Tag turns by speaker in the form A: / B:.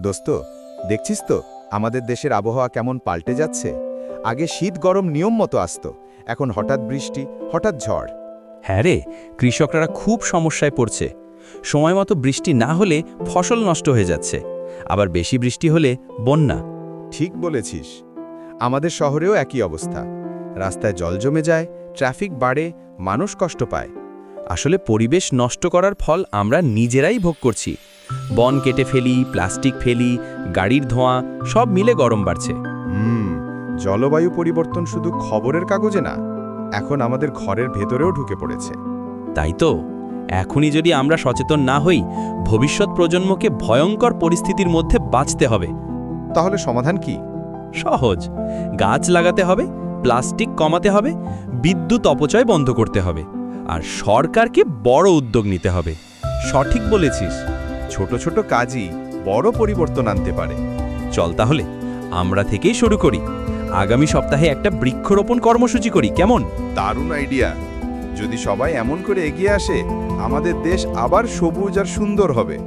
A: দোস্ত, দেখছিস তো আমাদের দেশের আবহাওয়া কেমন পাল্টে যাচ্ছে। আগে শীত গরম নিয়ম মতো আসতো, এখন হঠাৎ বৃষ্টি, হঠাৎ ঝড়।
B: হ্যাঁ রে, কৃষকরা খুব সমস্যায় পড়ছে। সময় মতো বৃষ্টি না হলে ফসল নষ্ট হয়ে যাচ্ছে, আবার বেশি বৃষ্টি হলে বন্যা।
A: ঠিক বলেছিস, আমাদের শহরেও একই অবস্থা। রাস্তায় জল জমে যায়, ট্রাফিক বাড়ে, মানুষ কষ্ট পায়।
B: আসলে পরিবেশ নষ্ট করার ফল আমরা নিজেরাই ভোগ করছি। বন কেটে ফেলি, প্লাস্টিক ফেলি, গাড়ির ধোঁয়া, সব মিলে গরম বাড়ছে।
A: জলবায়ু পরিবর্তন শুধু খবরের কাগজে না, এখন আমাদের ঘরের ভেতরেও ঢুকে পড়েছে।
B: তাই তো, এখনই যদি আমরা সচেতন না হই, ভবিষ্যৎ প্রজন্মকে ভয়ঙ্কর পরিস্থিতির মধ্যে বাঁচতে হবে।
A: তাহলে সমাধান কি?
B: সহজ, গাছ লাগাতে হবে, প্লাস্টিক কমাতে হবে, বিদ্যুৎ অপচয় বন্ধ করতে হবে, আর সরকারকে বড় উদ্যোগ নিতে হবে।
A: সঠিক বলেছিস, ছোট ছোট কাজই বড় পরিবর্তন আনতে পারে।
B: চল তাহলে আমরা থেকেই শুরু করি। আগামী সপ্তাহে একটা বৃক্ষরোপণ কর্মসূচি করি, কেমন?
A: দারুণ আইডিয়া। যদি সবাই এমন করে এগিয়ে আসে, আমাদের দেশ আবার সবুজ আর সুন্দর হবে।